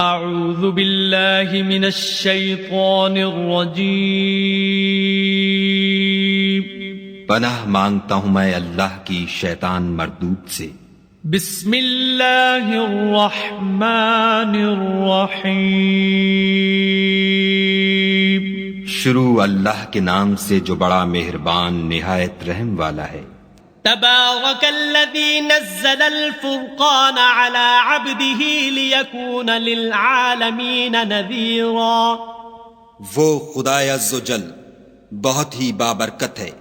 اعوذ باللہ من الشیطان الرجیم، پناہ مانگتا ہوں میں اللہ کی شیطان مردود سے۔ بسم اللہ الرحمن الرحیم، شروع اللہ کے نام سے جو بڑا مہربان نہایت رحم والا ہے۔ تبارک الذی نزل الفرقان على عبده لیکون للعالمین نذیرا۔ وہ خدا عز و جل بہت ہی بابرکت ہے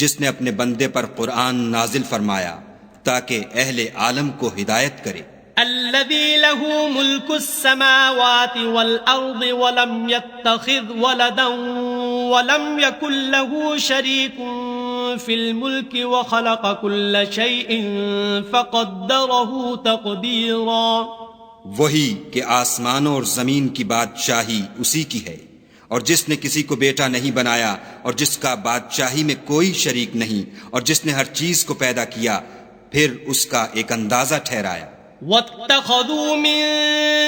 جس نے اپنے بندے پر قرآن نازل فرمایا تاکہ اہل عالم کو ہدایت کرے۔ الذي له ملك السماوات والأرض ولم يتخذ ولدا ولم يكن له شريك في الملك وخلق كل شيء فقدره تقديرا۔ وہی کہ آسمانوں اور زمین کی بادشاہی اسی کی ہے، اور جس نے کسی کو بیٹا نہیں بنایا اور جس کا بادشاہی میں کوئی شریک نہیں، اور جس نے ہر چیز کو پیدا کیا پھر اس کا ایک اندازہ ٹھہرایا۔ واتخذوا من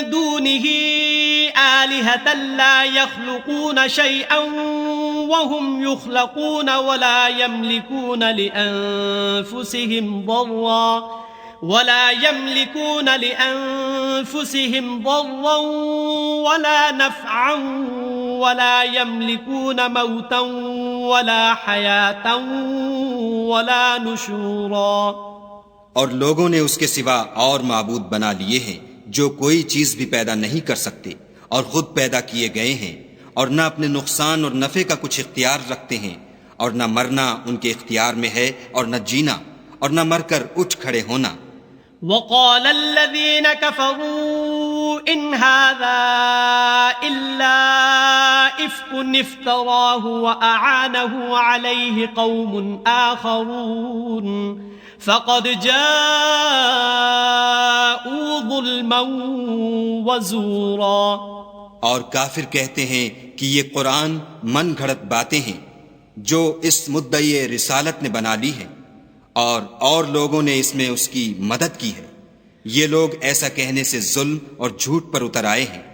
دونه آلهة لا يخلقون شيئا وهم يخلقون ولا يملكون لأنفسهم ضرا ولا نفعا ولا يملكون موتا ولا حياة ولا نشورا۔ اور لوگوں نے اس کے سوا اور معبود بنا لیے ہیں جو کوئی چیز بھی پیدا نہیں کر سکتے اور خود پیدا کیے گئے ہیں، اور نہ اپنے نقصان اور نفع کا کچھ اختیار رکھتے ہیں، اور نہ مرنا ان کے اختیار میں ہے اور نہ جینا، اور نہ مر کر اٹھ کھڑے ہونا۔ وقال الذين كفروا إن هذا إلا إفك افتراه وأعانه عليه قوم آخرون فقد جاءوا ظلما وزورا۔ اور کافر کہتے ہیں کہ یہ قرآن من گھڑت باتیں ہیں جو اس مدعی رسالت نے بنا لی ہیں، اور لوگوں نے اس میں اس کی مدد کی ہے۔ یہ لوگ ایسا کہنے سے ظلم اور جھوٹ پر اتر آئے ہیں۔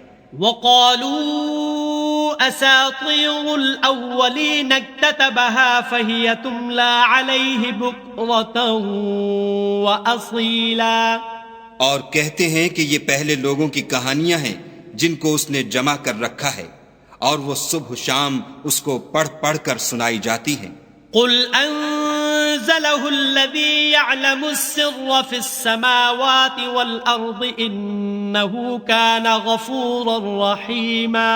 وقالوا اساطیر الاولین اکتتبها فہی تملی علیہ بکرة واصیلا۔ اور کہتے ہیں کہ یہ پہلے لوگوں کی کہانیاں ہیں جن کو اس نے جمع کر رکھا ہے، اور وہ صبح شام اس کو پڑھ پڑھ کر سنائی جاتی ہیں۔ قل انزلہ الذی یعلم السر فی السماوات والارض انہ کان غفورا رحیما۔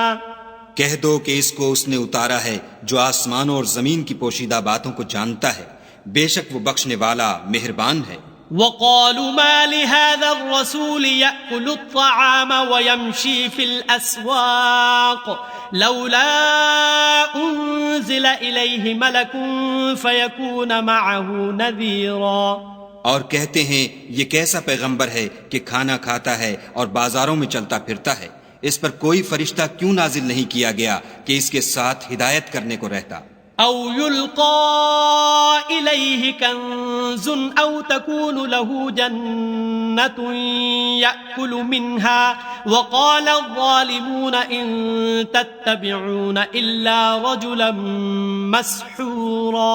کہہ دو کہ اس کو اس نے اتارا ہے جو آسمانوں اور زمین کی پوشیدہ باتوں کو جانتا ہے، بے شک وہ بخشنے والا مہربان ہے۔ وقالوا ما لهذا الرسول يأكل الطعام ويمشي في الأسواق لولا أنزل إليه ملك فيكون معه نذيرا۔ اور کہتے ہیں یہ کیسا پیغمبر ہے کہ کھانا کھاتا ہے اور بازاروں میں چلتا پھرتا ہے، اس پر کوئی فرشتہ کیوں نازل نہیں کیا گیا کہ اس کے ساتھ ہدایت کرنے کو رہتا؟ او يلقى إليه كنز او تكون له جنة يأكل منها وقال الظالمون ان تتبعون الا رجلا مسحورا۔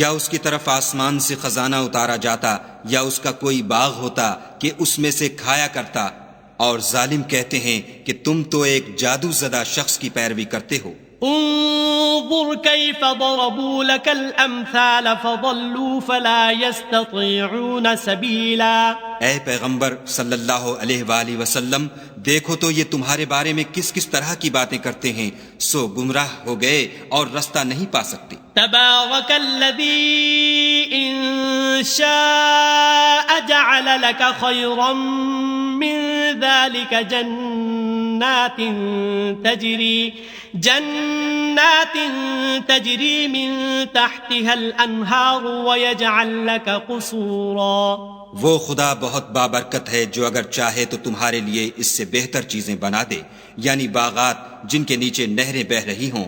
یا اس کی طرف آسمان سے خزانہ اتارا جاتا یا اس کا کوئی باغ ہوتا کہ اس میں سے کھایا کرتا، اور ظالم کہتے ہیں کہ تم تو ایک جادو زدہ شخص کی پیروی کرتے ہو۔ انظر كيف ضربوا لك الامثال فضلوا فلا يستطيعون سبيلا۔ اے پیغمبر صلی اللہ علیہ وآلہ وسلم، دیکھو تو یہ تمہارے بارے میں کس کس طرح کی باتیں کرتے ہیں، سو گمراہ ہو گئے اور رستہ نہیں پا سکتے۔ تبارک الذی ان شاء جعل لك خيرا من ذلك جنات تجری من تحتها الانہار ويجعل لك قصورا۔ وہ خدا بہت بابرکت ہے جو اگر چاہے تو تمہارے لیے اس سے بہتر چیزیں بنا دے، یعنی باغات جن کے نیچے نہریں بہہ رہی ہوں،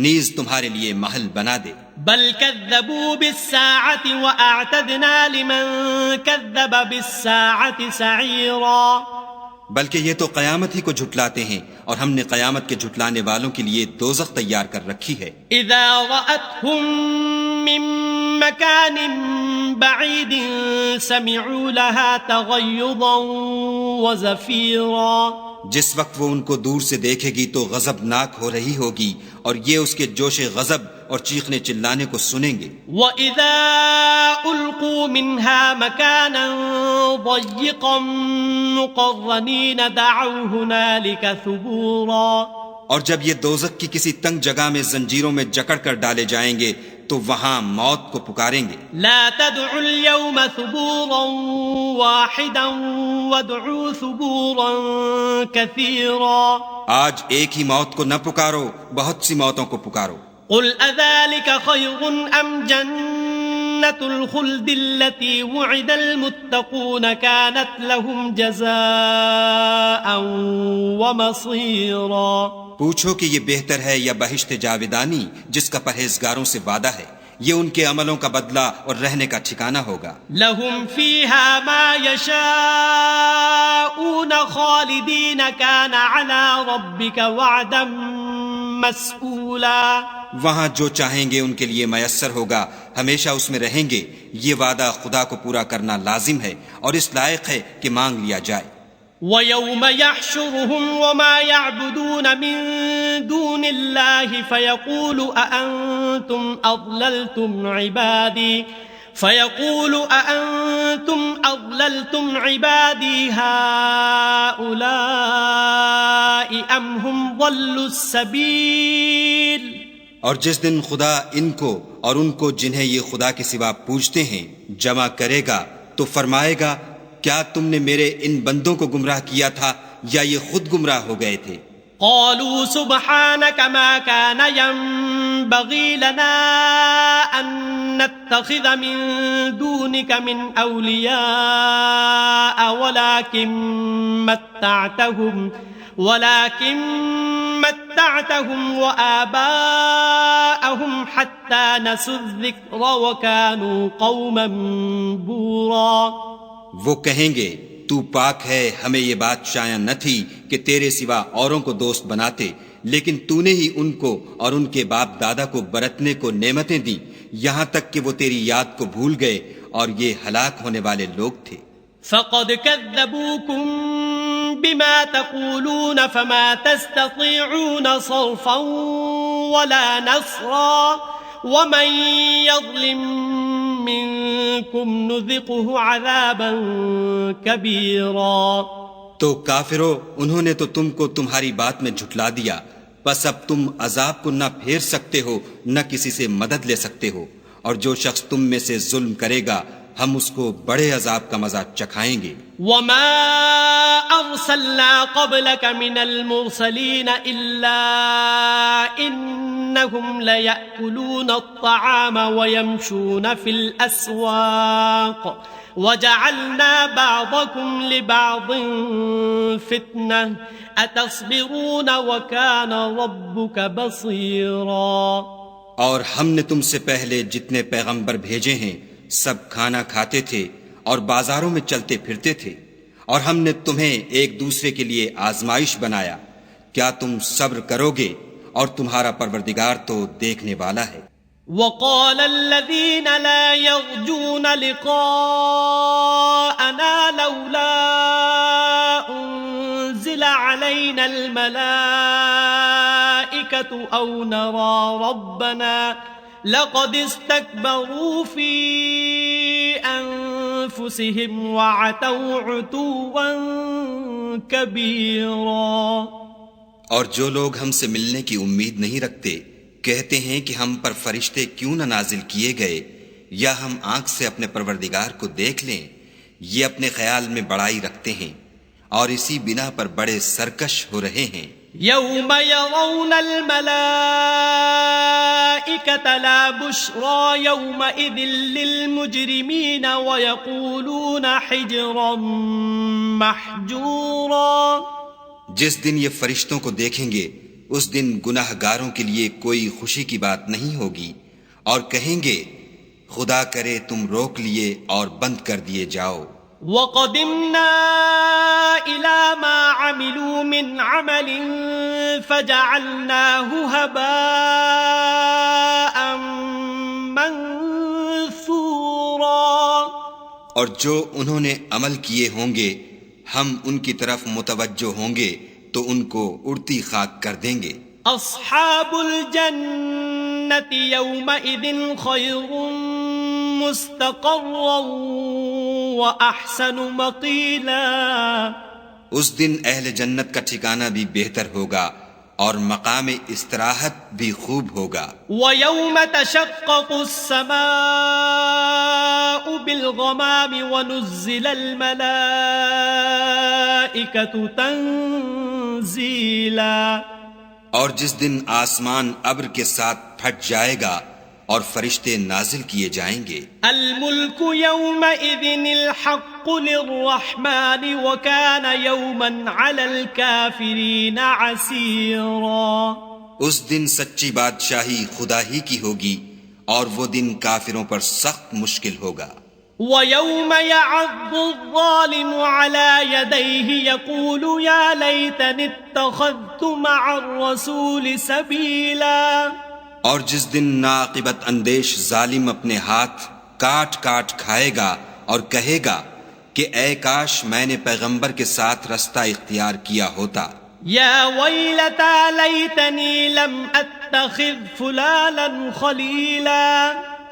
نیز تمہارے لیے محل بنا دے۔ بل كذبوا بالساعة وأعتدنا لمن كذب بالساعة سعيرا۔ بلکہ یہ تو قیامت ہی کو جھٹلاتے ہیں، اور ہم نے قیامت کے جھٹلانے والوں کے لیے دوزخ تیار کر رکھی ہے۔ اذا رأتهم من مكان بعيد سمعوا لها تغيظا وزفيرا، جس وقت وہ ان کو دور سے دیکھے گی تو غضبناک ہو رہی ہوگی، اور یہ اس کے جوش غضب اور چیخنے چلانے کو سنیں گے۔ وَإِذَا أُلْقُوا مِنْهَا مَكَانًا ضَيِّقًا مُقَرَّنِينَ دَعَوْا هُنَالِكَ ثُبُورًا، اور جب یہ دوزخ کی کسی تنگ جگہ میں زنجیروں میں جکڑ کر ڈالے جائیں گے تو وہاں موت کو پکاریں گے۔ لا تدعوا اليوم ثبورا واحدا وادعوا ثبورا كثيرا، آج ایک ہی موت کو نہ پکارو، بہت سی موتوں کو پکارو۔ قل أذلك خير أم جنة الخلد التي وعد المتقون كانت لهم جزاء ومصيرا، پوچھو کہ یہ بہتر ہے یا بہشت جاودانی جس کا پرہیزگاروں سے وعدہ ہے، یہ ان کے عملوں کا بدلہ اور رہنے کا ٹھکانہ ہوگا۔ لهم فيها ما يشاءون خالدين كان على ربك وعدا مسئولا، وہاں جو چاہیں گے ان کے لیے میسر ہوگا، ہمیشہ اس میں رہیں گے، یہ وعدہ خدا کو پورا کرنا لازم ہے اور اس لائق ہے کہ مانگ لیا جائے۔ وَيَوْمَ يَحْشُرُهُمْ وَمَا يَعْبُدُونَ مِن دُونِ اللَّهِ فَيَقُولُ أَأَنْتُمْ أَضْلَلْتُمْ عِبَادِي هَؤُلَاءِ أَمْ هُمْ ضَلُّوا السَّبِيلَ، اور جس دن خدا ان کو اور ان کو جنہیں یہ خدا کے سوا پوجتے ہیں جمع کرے گا تو فرمائے گا، کیا تم نے میرے ان بندوں کو گمراہ کیا تھا یا یہ خود گمراہ ہو گئے تھے؟ قالوا سبحانك ما كان ينبغي لنا أن نتخذ من دونك من أولياء ولكن متعتهم وآباءهم حتى نسوا الذكر وكانوا قوما بورا، وہ کہیں گے تو پاک ہے، ہمیں یہ بات شایع نہ تھی کہ تیرے سوا اوروں کو دوست بناتے، لیکن تو نے ہی ان کو اور ان کے باپ دادا کو برتنے کو نعمتیں دیں، یہاں تک کہ وہ تیری یاد کو بھول گئے اور یہ ہلاک ہونے والے لوگ تھے۔ فقد كذبوكم بما تقولون فما تستطيعون صرفا ولا نصرا ومن يظلم منكم نذقه عذابا كبيرا، تو کافرو، انہوں نے تو تم کو تمہاری بات میں جھٹلا دیا، بس اب تم عذاب کو نہ پھیر سکتے ہو نہ کسی سے مدد لے سکتے ہو، اور جو شخص تم میں سے ظلم کرے گا ہم اس کو بڑے عذاب کا مزہ چکھائیں گے۔ وما ارسلنا قبلك من المرسلين الا انهم ليأكلون الطعام ويمشون في الاسواق وجعلنا بعضكم لبعض فتنة اتصبرون وكان ربك بصيرا، اور ہم نے تم سے پہلے جتنے پیغمبر بھیجے ہیں سب کھانا کھاتے تھے اور بازاروں میں چلتے پھرتے تھے، اور ہم نے تمہیں ایک دوسرے کے لیے آزمائش بنایا، کیا تم صبر کرو گے؟ اور تمہارا پروردگار تو دیکھنے والا ہے۔ وقال الذين لا يرجون لقاءنا لولا أنزل علينا الملائكة أو نرى ربنا لقد استكبروا في أنفسهم وعتوا عتوا كبيرا، اور جو لوگ ہم سے ملنے کی امید نہیں رکھتے کہتے ہیں کہ ہم پر فرشتے کیوں نہ نازل کیے گئے یا ہم آنکھ سے اپنے پروردگار کو دیکھ لیں، یہ اپنے خیال میں بڑائی رکھتے ہیں اور اسی بنا پر بڑے سرکش ہو رہے ہیں۔ يوم يرون الملائكة لا بشرى يومئذ للمجرمين ويقولون حجرا محجورا، جس دن یہ فرشتوں کو دیکھیں گے اس دن گناہ گاروں کے لیے کوئی خوشی کی بات نہیں ہوگی، اور کہیں گے خدا کرے تم روک لیے اور بند کر دیے جاؤ۔ وَقَدِمْنَا إِلَى مَا عَمِلُوا مِنْ عَمَلٍ فَجَعَلْنَاهُ هَبَاءً مَنْثُورًا. اور جو انہوں نے عمل کیے ہوں گے ہم ان کی طرف متوجہ ہوں گے تو ان کو اڑتی خاک کر دیں گے. أَصْحَابُ الْجَنَّةِ يَوْمَئِذٍ خَيْرٌ مُسْتَقَرًّا وَأَحْسَنُ مَقِيلًا. اس دن اہل جنت کا ٹھکانہ بھی بہتر ہوگا اور مقام استراحت بھی خوب ہوگا. وَيَوْمَ تَشَقَّقُ السَّمَاءُ بِالْغَمَامِ وَنُزِّلَ الْمَلَائِكَةُ تَنزِيلًا. اور جس دن آسمان ابر کے ساتھ پھٹ جائے گا اور فرشتے نازل کیے جائیں گے. الملک یومئذ الحق للرحمن وکان یوما علی الکافرین عسیرا. اس دن سچی بادشاہی خدا ہی کی ہوگی اور وہ دن کافروں پر سخت مشکل ہوگا. وَيَوْمَ يَعَضُّ الظَّالِمُ عَلَى يَدَيْهِ يَقُولُ يَا لَيْتَنِي اتَّخَذْتُ مَعَ الرَّسُولِ سَبِيلًا. اور جس دن ناعاقبت اندیش ظالم اپنے ہاتھ کاٹ کاٹ کھائے گا اور کہے گا کہ اے کاش میں نے پیغمبر کے ساتھ رستہ اختیار کیا ہوتا. یا ویلتا لیتنی لم اتخذ فلانا خلیلا.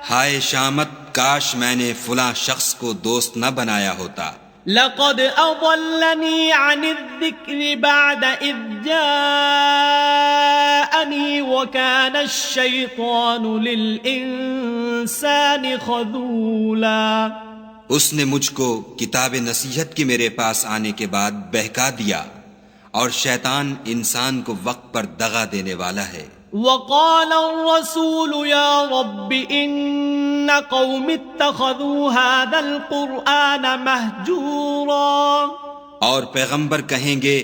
ہائے شامت کاش میں نے فلاں شخص کو دوست نہ بنایا ہوتا. لقد اضلنی عن الذکر بعد اذ جاءنی وکان الشیطان للانسان خذولا. اس نے مجھ کو کتاب نصیحت کے میرے پاس آنے کے بعد بہکا دیا اور شیطان انسان کو وقت پر دغا دینے والا ہے. وقال الرسول يا رب ان قوم اتخذوا هذا القرآن مهجورا. اور پیغمبر کہیں گے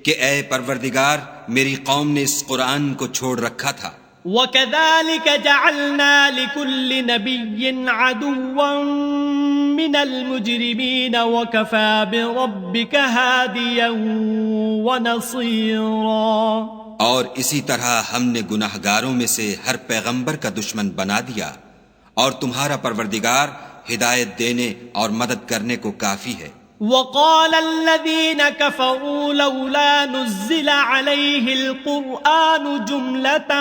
کہ اے پروردگار میری قوم نے اس قرآن کو چھوڑ رکھا تھا. وَكَذَلِكَ جَعَلْنَا لِكُلِّ نَبِيٍّ عَدُوًّا مِّنَ الْمُجْرِمِينَ وَكَفَى بِرَبِّكَ هَادِيًا وَنَصِيرًا. اور اسی طرح ہم نے گناہگاروں میں سے ہر پیغمبر کا دشمن بنا دیا اور تمہارا پروردگار ہدایت دینے اور مدد کرنے کو کافی ہے. وقال الذين كفروا لولا نزل عليه القرآن جملة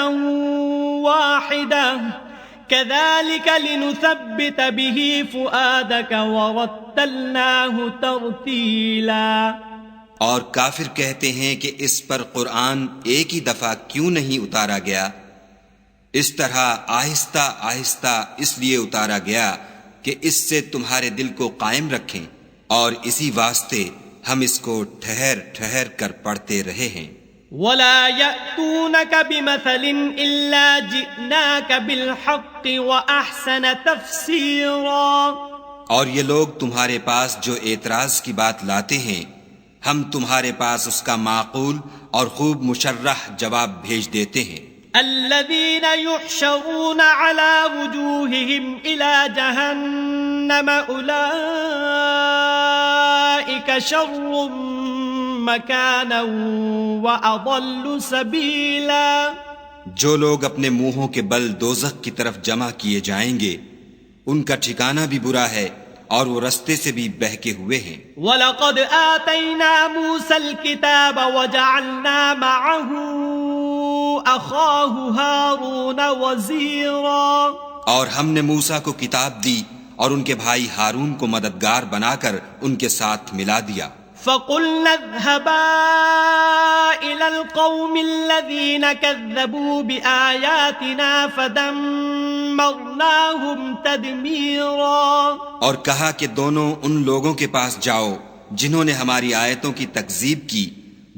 واحدة كذلك لنثبت به فؤادك ورتلناه ترتيلا. اور کافر کہتے ہیں کہ اس پر قرآن ایک ہی دفعہ کیوں نہیں اتارا گیا. اس طرح آہستہ آہستہ اس لیے اتارا گیا کہ اس سے تمہارے دل کو قائم رکھیں اور اسی واسطے ہم اس کو ٹھہر ٹھہر کر پڑھتے رہے ہیں. ولا يأتونك بمثل إلا جئناك بالحق وأحسن تفسيرا. اور یہ لوگ تمہارے پاس جو اعتراض کی بات لاتے ہیں ہم تمہارے پاس اس کا معقول اور خوب مشرح جواب بھیج دیتے ہیں. الذين يحشرون على وجوههم إلى جهنم أولئك شر مكانا وأضل سبيلا. جو لوگ اپنے منہوں کے بل دوزخ کی طرف جمع کیے جائیں گے ان کا ٹھکانہ بھی برا ہے اور وہ رستے سے بھی بہکے ہوئے ہیں. وَلَقَدْ آتَيْنَا مُوسَى الْكِتَابَ وَجَعَلْنَا مَعَهُ أَخَاهُ هَارُونَ وَزِيرًا. اور ہم نے موسیٰ کو کتاب دی اور ان کے بھائی ہارون کو مددگار بنا کر ان کے ساتھ ملا دیا. فَقُلْنَا اذْهَبَا إِلَى الْقَوْمِ الَّذِينَ كَذَّبُوا بِآيَاتِنَا فَدَمَّرْنَاهُمْ تَدْمِيرًا. اور کہا کہ دونوں ان لوگوں کے پاس جاؤ جنہوں نے ہماری آیتوں کی تکذیب کی.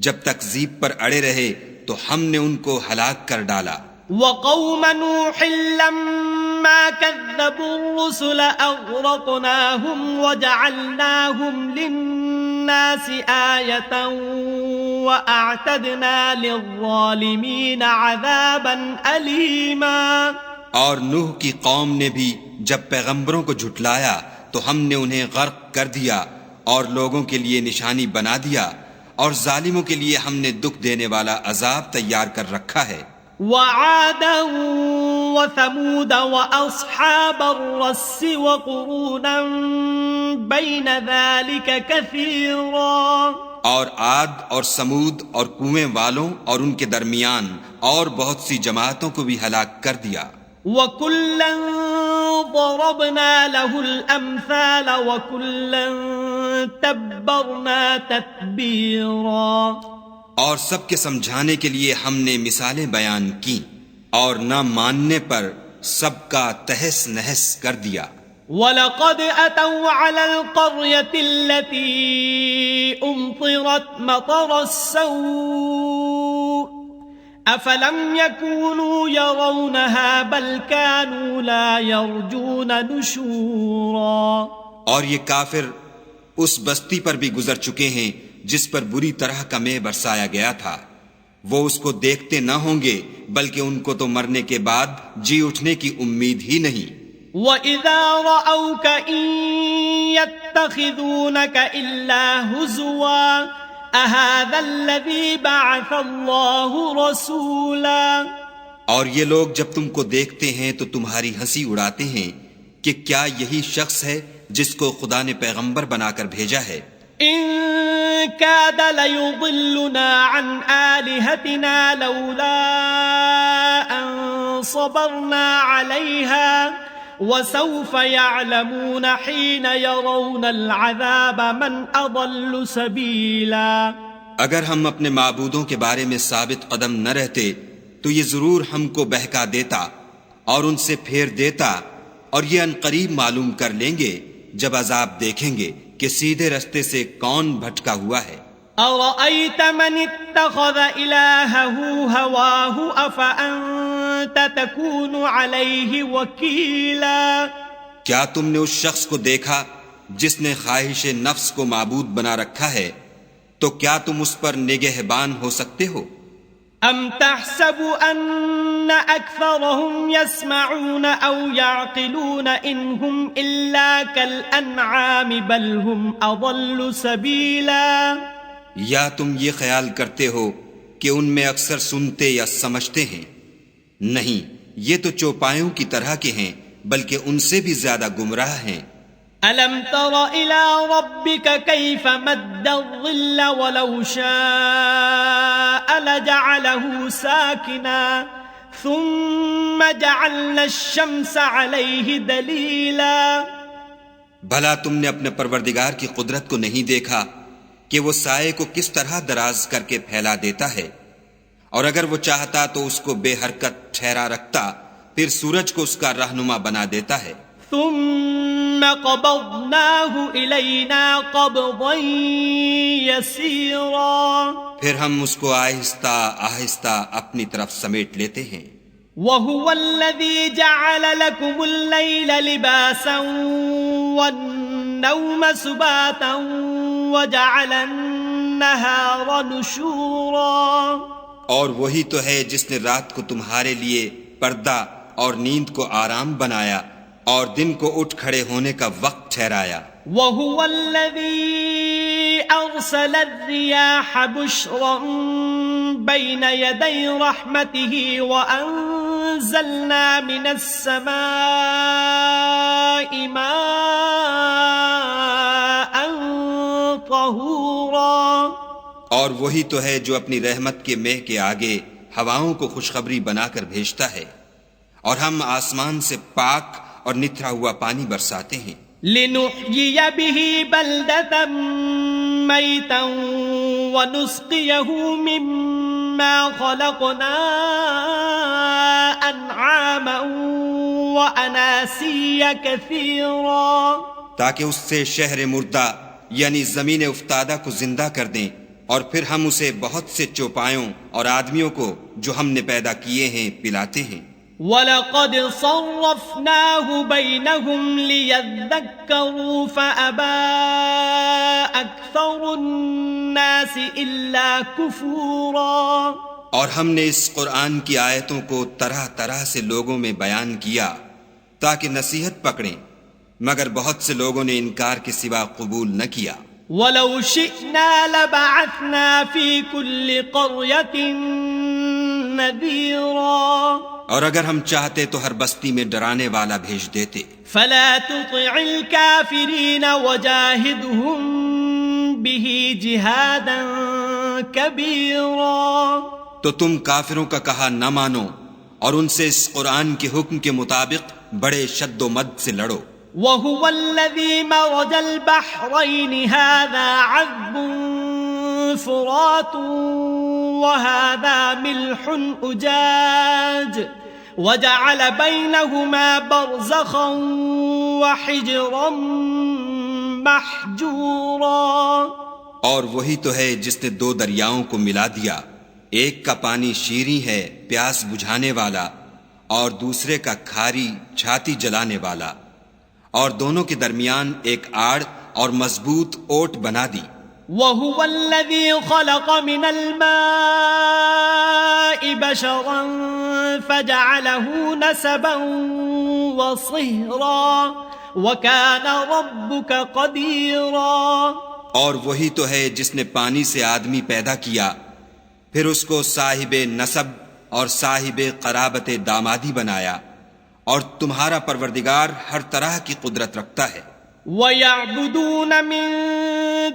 جب تکذیب پر اڑے رہے تو ہم نے ان کو ہلاک کر ڈالا. وَقَوْمَ نُوحٍ لَمَّا كَذَّبُوا الرُّسُلَ أَغْرَقْنَاهُمْ وَجَعَلْنَاهُمْ لِلنَّاسِ آيَةً وَأَعْتَدْنَا لِلظَّالِمِينَ عَذَابًا أَلِيمًا. اور نوح کی قوم نے بھی جب پیغمبروں کو جھٹلایا تو ہم نے انہیں غرق کر دیا اور لوگوں کے لیے نشانی بنا دیا، اور ظالموں کے لیے ہم نے دکھ دینے والا عذاب تیار کر رکھا ہے۔ وعادا وثمود واصحاب الرس وقرونا بين ذلك كثيرا، اور عاد اور سمود اور کنویں والوں اور ان کے درمیان اور بہت سی جماعتوں کو بھی ہلاک کر دیا۔ وَكُلًّا ضَرَبْنَا لَهُ الْأَمْثَالَ وَكُلًّا تَبَّرْنَا تَتْبِيرًا، اور سب کے سمجھانے کے لیے ہم نے مثالیں بیان کی، اور نہ ماننے پر سب کا تہس نہس کر دیا۔ وَلَقَدْ أَتَوْا عَلَى الْقَرْيَةِ الَّتِي أُمْطِرَتْ مَطَرَ السَّوْءِ أَفَلَمْ يَكُونُوا يَرَوْنَهَا بَلْ كَانُوا لَا يَرْجُونَ نُشُورًا، اور یہ کافر اس بستی پر بھی گزر چکے ہیں جس پر بری طرح کا مے برسایا گیا تھا، وہ اس کو دیکھتے نہ ہوں گے بلکہ ان کو تو مرنے کے بعد جی اٹھنے کی امید ہی نہیں۔ وَإِذَا رَأَوْكَ إِن يَتَّخِذُونَكَ إِلَّا هُزُوًا أَهَذَا الَّذِي بَعَثَ اللَّهُ رَسُولًا، اور یہ لوگ جب تم کو دیکھتے ہیں تو تمہاری ہنسی اڑاتے ہیں کہ کیا یہی شخص ہے جس کو خدا نے پیغمبر بنا کر بھیجا ہے؟ إِن كَادَ لَيُضِلُّنَا عَنْ آلِهَتِنَا لَوْلَا أَن صَبَرْنَا عَلَيْهَا وَسَوْفَ يَعْلَمُونَ حِينَ يَرَوْنَ الْعَذَابَ مَنْ أَضَلُّ سَبِيلًا، اگر ہم اپنے معبودوں کے بارے میں ثابت قدم نہ رہتے تو یہ ضرور ہم کو بہکا دیتا اور ان سے پھیر دیتا، اور یہ عنقریب معلوم کر لیں گے جب عذاب دیکھیں گے کہ سیدھے رستے سے کون بھٹکا ہوا ہے۔ أَرَأَيْتَ مَنِ اتَّخَذَ إِلَٰهَهُ هَوَاهُ أَفَأَنتَ تَكُونُ عَلَيْهِ وَكِيلًا، کیا تم نے اس شخص کو دیکھا جس نے خواہش نفس کو معبود بنا رکھا ہے، تو کیا تم اس پر نگہبان ہو سکتے ہو؟ أَمْ تَحْسَبُ أَنَّ أَكْثَرَهُمْ يَسْمَعُونَ أَوْ يَعْقِلُونَ إِنْ هُمْ إِلَّا كَالْأَنْعَامِ بَلْ هُمْ أَضَلُّ سَبِيلًا، یا تم یہ خیال کرتے ہو کہ ان میں اکثر سنتے یا سمجھتے ہیں؟ نہیں، یہ تو چوپایوں کی طرح کے ہیں بلکہ ان سے بھی زیادہ گمراہ ہیں۔ أَلَمْ تَرَ إِلَىٰ رَبِّكَ كَيْفَ مَدَّ الظِّلَّ وَلَوْ شَاءَ لَجَعَلَهُ سَاكِنًا ثُمَّ جَعَلْنَا الشَّمْسَ عَلَيْهِ دَلِيلًا، بھلا تم نے اپنے پروردگار کی قدرت کو نہیں دیکھا کہ وہ سائے کو کس طرح دراز کر کے پھیلا دیتا ہے، اور اگر وہ چاہتا تو اس کو بے حرکت ٹھہرا رکھتا، پھر سورج کو اس کا رہنما بنا دیتا ہے۔ ثُمَّ قَبَضْنَاهُ إِلَيْنَا قَبْضًا يَسِيرًا، پھر ہم اس کو آہستہ آہستہ اپنی طرف سمیٹ لیتے ہیں۔ وَهُوَ الَّذِي جَعَلَ لَكُمُ اللَّيْلَ لِبَاسًا وَالنَّوْمَ سُبَاتًا وَجَعَلَ النَّهَارَ نُشُورًا، اور وہی تو ہے جس نے رات کو تمہارے لیے پردہ اور نیند کو آرام بنایا اور دن کو اٹھ کھڑے ہونے کا وقت ٹھہرایا۔ وَهُوَ الَّذِي أَرْسَلَ الرِّيَاحَ بُشْرًا بَيْنَ يَدَيْ رَحْمَتِهِ وَأَنزَلْنَا مِنَ السَّمَاءِ مَاءً طَهُورًا، اور وہی تو ہے جو اپنی رحمت کے مہ کے آگے ہواؤں کو خوشخبری بنا کر بھیجتا ہے، اور ہم آسمان سے پاک اور نتھرا ہوا پانی برساتے ہیں۔ لِنُحْيِيَ بِهِ بَلْدَةً مَيْتًا وَنُسْقِيَهُ مِمَّا خَلَقْنَا أَنْعَامًا وَأَنَاسِيَّ كَثِيرًا، تاکہ اس سے شہر مردہ یعنی زمین افتادہ کو زندہ کر دیں، اور پھر ہم اسے بہت سے چوپایوں اور آدمیوں کو جو ہم نے پیدا کیے ہیں پلاتے ہیں۔ وَلَقَدْ صَرَّفْنَاهُ بَيْنَهُمْ لِيَذَّكَّرُوا فَأَبَى أَكْثَرُ النَّاسِ إِلَّا كُفُورًا، اور ہم نے اس قرآن کی آیتوں کو طرح طرح سے لوگوں میں بیان کیا تاکہ نصیحت پکڑیں، مگر بہت سے لوگوں نے انکار کے سوا قبول نہ کیا۔ وَلَوْ شِئْنَا لَبَعَثْنَا فِي كُلِّ قَرْيَةٍ نَذِيرًا اور اگر ہم چاہتے تو ہر بستی میں ڈرانے والا بھیج دیتے. فَلَا تُطِعِ الْكَافِرِينَ وَجَاهِدْهُمْ بِهِ جِهَادًا كَبِيرًا تو تم کافروں کا کہا نہ مانو اور ان سے اس قرآن کے حکم کے مطابق بڑے شد و مد سے لڑو. وَهُوَ الَّذِي مَرَجَ الْبَحْرَيْنِ هَذَا عَذْبٌ فُرَاتٌ وَهَذَا مِلْحٌ أُجَاجٌ وَجَعَلَ بَيْنَهُمَا بَرْزَخًا وَحِجْرًا مَحْجُورًا. اور وہی تو ہے جس نے دو دریاؤں کو ملا دیا، ایک کا پانی شیریں ہے پیاس بجھانے والا اور دوسرے کا کھاری چھاتی جلانے والا، اور دونوں کے درمیان ایک آڑ اور مضبوط اوٹ بنا دی. وَهُوَ الَّذِي خَلَقَ مِنَ الْمَاءِ بَشَرًا فَجَعَلَهُ نَسَبًا وَصِهْرًا وَكَانَ رَبُّكَ قَدِيرًا. اور وہی تو ہے جس نے پانی سے آدمی پیدا کیا، پھر اس کو صاحب نسب اور صاحب قرابت دامادی بنایا، اور تمہارا پروردگار ہر طرح کی قدرت رکھتا ہے. وَيَعْبُدُونَ مِن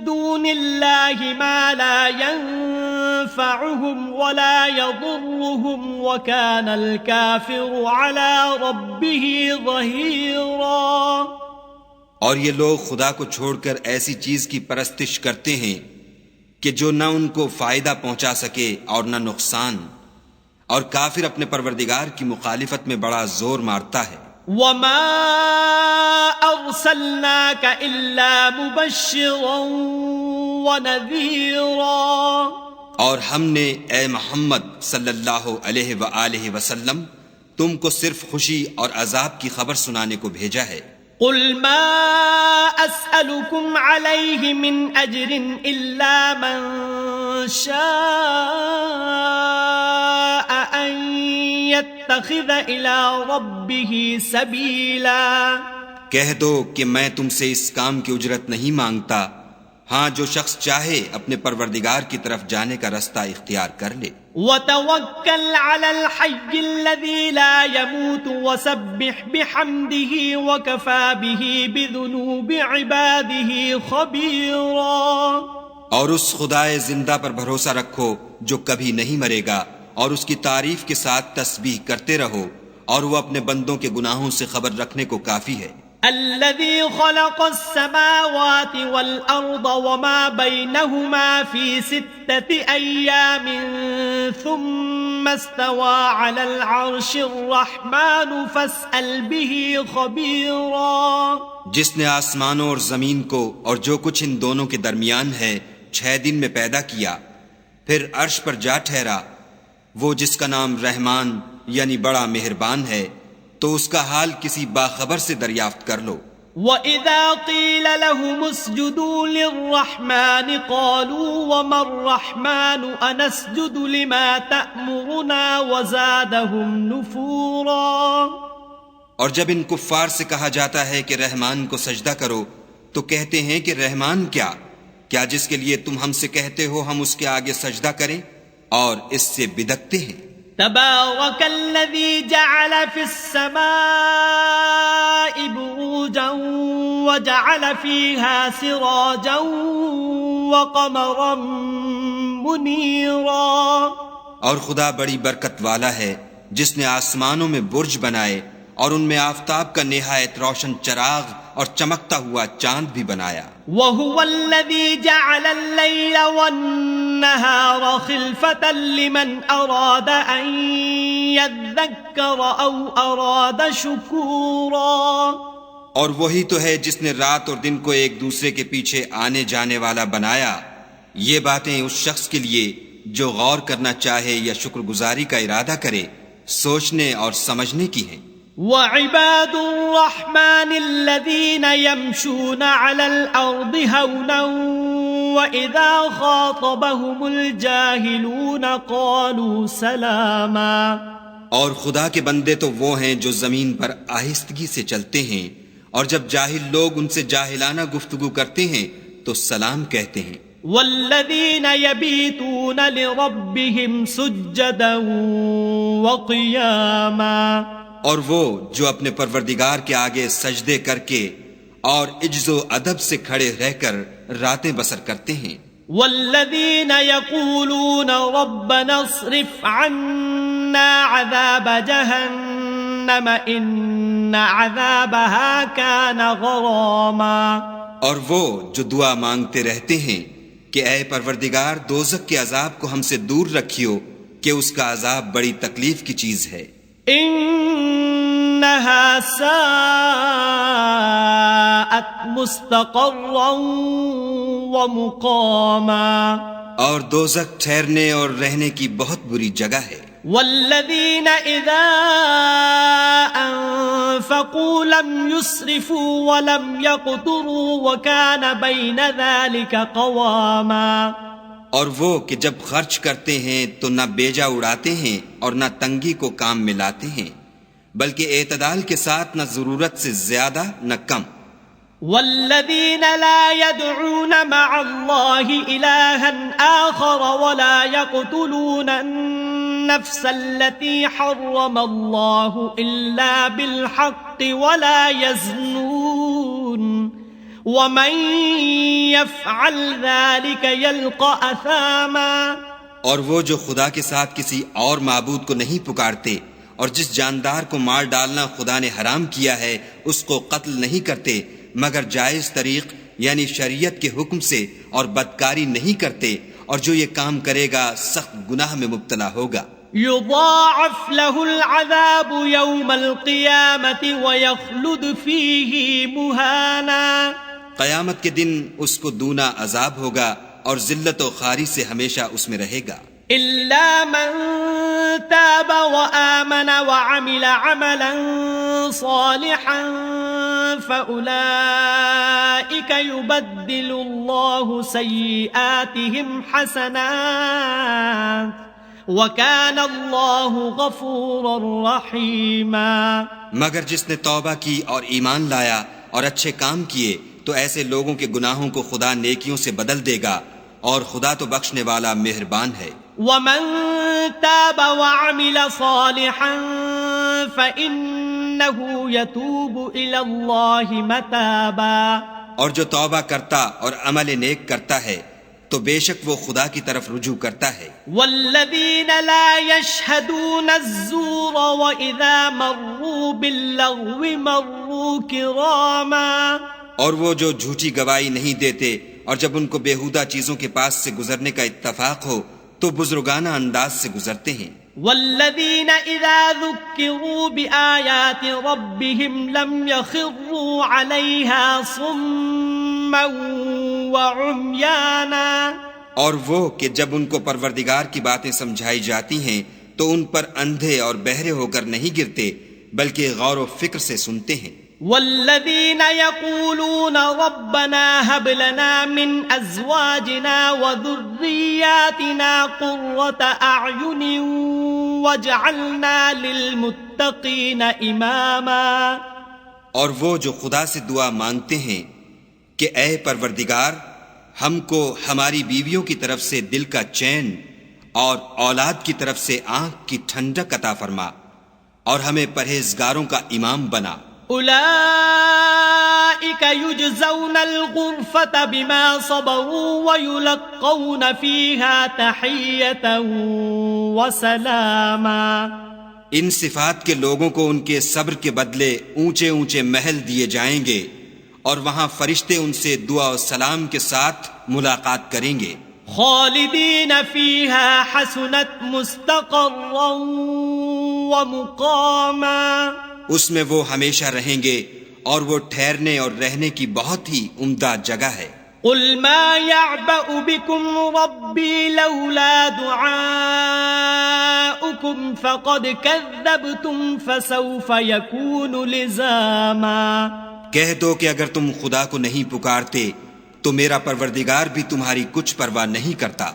دُونِ اللَّهِ مَا لَا يَنفَعُهُمْ وَلَا يَضُرُّهُمْ وَكَانَ الْكَافِرُ عَلَى رَبِّهِ ظَهِيرًا. اور یہ لوگ خدا کو چھوڑ کر ایسی چیز کی پرستش کرتے ہیں کہ جو نہ ان کو فائدہ پہنچا سکے اور نہ نقصان، اور کافر اپنے پروردگار کی مخالفت میں بڑا زور مارتا ہے. وَمَا أَرْسَلْنَاكَ إِلَّا مُبَشِّرًا وَنَذِيرًا. اور ہم نے اے محمد صلی اللہ علیہ وآلہ وسلم تم کو صرف خوشی اور عذاب کی خبر سنانے کو بھیجا ہے. قُلْ مَا أَسْأَلُكُمْ عَلَيْهِ مِنْ أَجْرٍ إِلَّا مَنْ شَاءَ أَنْ يَتَّخِذَ إِلَى رَبِّهِ سَبِيلًا. کہہ دو کہ میں تم سے اس کام کی اجرت نہیں مانگتا، ہاں جو شخص چاہے اپنے پروردگار کی طرف جانے کا رستہ اختیار کر لے. وَتَوَكَّلْ عَلَى الْحَيِّ الَّذِي لَا يَمُوتُ وَسَبِّحْ بِحَمْدِهِ وَكَفَى بِهِ بِذُنُوبِ عِبَادِهِ خَبِيرًا. اور اس خدائے زندہ پر بھروسہ رکھو جو کبھی نہیں مرے گا، اور اس کی تعریف کے ساتھ تسبیح کرتے رہو، اور وہ اپنے بندوں کے گناہوں سے خبر رکھنے کو کافی ہے. الذي خلق السماوات والأرض وما بينهما في 6 أيام ثم استوى على العرش الرحمن فاسأل به خبيرا. جس نے آسمانوں اور زمین کو اور جو کچھ ان دونوں کے درمیان ہے 6 دن میں پیدا کیا، پھر عرش پر جا ٹھہرا، وہ جس کا نام رحمان یعنی بڑا مہربان ہے، تو اس کا حال کسی باخبر سے دریافت کر لو. وَإِذَا قِيلَ لَهُمُ اسْجُدُوا لِلرَّحْمَنِ قَالُوا وَمَا الرَّحْمَنُ أَنَسْجُدُ لِمَا تَأْمُرُنَا وَزَادَهُمْ نُفُورًا. اور جب ان کفار سے کہا جاتا ہے کہ رحمان کو سجدہ کرو تو کہتے ہیں کہ رحمان کیا جس کے لیے تم ہم سے کہتے ہو ہم اس کے آگے سجدہ کریں، اور اس سے بدکتے ہیں. تبارك الذي جعل في السماء بروجا وجعل فيها سراجا وقمرا منيرا. اور خدا بڑی برکت والا ہے جس نے آسمانوں میں برج بنائے اور ان میں آفتاب کا نہایت روشن چراغ اور چمکتا ہوا چاند بھی بنایا. وَهُوَ الَّذِي جَعَلَ اللَّيْلَ وَالنَّهَارَ خِلْفَةً لِمَنْ أَرَادَ أَنْ يَذَّكَّرَ أَوْ أَرَادَ شُكُورًا. اور وہی تو ہے جس نے رات اور دن کو ایک دوسرے کے پیچھے آنے جانے والا بنایا. یہ باتیں اس شخص کے لیے جو غور کرنا چاہے یا شکر گزاری کا ارادہ کرے، سوچنے اور سمجھنے کی ہیں. وَعِبَادُ الرَّحْمَنِ الَّذِينَ يَمْشُونَ عَلَى الْأَرْضِ هَوْنًا وَإِذَا خَاطَبَهُمُ الْجَاهِلُونَ قَالُوا سَلَامًا. اور خدا کے بندے تو وہ ہیں جو زمین پر آہستگی سے چلتے ہیں، اور جب جاہل لوگ ان سے جاہلانہ گفتگو کرتے ہیں تو سلام کہتے ہیں. والذین یبیتون لربہم سجدا وقیاما، اور وہ جو اپنے پروردگار کے آگے سجدے کر کے اور عجز و ادب سے کھڑے رہ کر راتیں بسر کرتے ہیں. والذین یقولون ربنا اصرف عنا عذاب جہنم ان عذابها کان غراما، اور وہ جو دعا مانگتے رہتے ہیں کہ اے پروردگار دوزخ کے عذاب کو ہم سے دور رکھیو کہ اس کا عذاب بڑی تکلیف کی چیز ہے. انہا ساءت مستقرا ومقاما، اور دوزخ ٹھہرنے اور رہنے کی بہت بری جگہ ہے. والذین اذا انفقوا لم يسرفوا ولم يقتروا وكان بين ذلك قواما، اور وہ کہ جب خرچ کرتے ہیں تو نہ بیجا اڑاتے ہیں اور نہ تنگی کو کام میں لاتے ہیں، بلکہ اعتدال کے ساتھ نہ ضرورت سے زیادہ نہ کم. والذین لا يدعون مع اللہ الہا آخر ولا يقتلون النفس التي حرم اللہ الا بالحق ولا يزنون ومن يفعل ذلك يلقى اثاما، اور وہ جو خدا کے ساتھ کسی اور معبود کو نہیں پکارتے اور جس جاندار کو مار ڈالنا خدا نے حرام کیا ہے اس کو قتل نہیں کرتے مگر جائز طریق یعنی شریعت کے حکم سے، اور بدکاری نہیں کرتے، اور جو یہ کام کرے گا سخت گناہ میں مبتلا ہوگا. يضاعف له العذاب يوم القيامة ويخلد فيه مهانا، قیامت کے دن اس کو دونا عذاب ہوگا اور ذلت و خواری سے ہمیشہ اس میں رہے گا. إلا من تاب وآمن وعمل عملا صالحا فأولئك يبدل الله سيئاتهم حسنات وَكَانَ اللَّهُ غَفُورًا رَحِيمًا، مگر جس نے توبہ کی اور ایمان لایا اور اچھے کام کیے تو ایسے لوگوں کے گناہوں کو خدا نیکیوں سے بدل دے گا، اور خدا تو بخشنے والا مہربان ہے. وَمَن تَابَ وَعَمِلَ صَالِحًا فَإِنَّهُ يَتُوبُ إِلَى اللَّهِ مَتَابًا، اور جو توبہ کرتا اور عمل نیک کرتا ہے تو بے شک وہ خدا کی طرف رجوع کرتا ہے. والذین لا یشہدون الزور وَإِذَا مروا باللغو مروا کراما، اور وہ جو جھوٹی گواہی نہیں دیتے اور جب ان کو بیہودہ چیزوں کے پاس سے گزرنے کا اتفاق ہو تو بزرگانہ انداز سے گزرتے ہیں. والذین اذا ذکروا بآیات ربهم لم یخروا علیہا صما وعمیانا، اور وہ کہ جب ان کو پروردگار کی باتیں سمجھائی جاتی ہیں تو ان پر اندھے اور بہرے ہو کر نہیں گرتے بلکہ غور و فکر سے سنتے ہیں. والذین یقولون ربنا هب لنا من ازواجنا وذریاتنا قرة اعین واجعلنا للمتقین اماما، اور وہ جو خدا سے دعا مانگتے ہیں کہ اے پروردگار ہم کو ہماری بیویوں کی طرف سے دل کا چین اور اولاد کی طرف سے آنکھ کی ٹھنڈک عطا فرما، اور ہمیں پرہیزگاروں کا امام بنا. اولئک یجزون الغرفة بما صبروا ویلقون فیہا تحیۃ وسلاما، ان صفات کے لوگوں کو ان کے صبر کے بدلے اونچے اونچے محل دیے جائیں گے، اور وہاں فرشتے ان سے دعا و سلام کے ساتھ ملاقات کریں گے. خالدین فیہا حسنت مستقرا ومقاما، اس میں وہ ہمیشہ رہیں گے اور وہ ٹھہرنے اور رہنے کی بہت ہی عمدہ جگہ ہے. قل ما يعبأ بكم ربي لولا دعاؤكم فقد كذبتم فسوف يكون لزاما، کہہ دو کہ اگر تم خدا کو نہیں پکارتے تو میرا پروردگار بھی تمہاری کچھ پرواہ نہیں کرتا.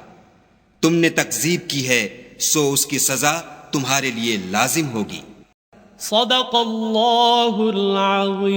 تم نے تکذیب کی ہے سو اس کی سزا تمہارے لیے لازم ہوگی. صدق اللہ العظیم.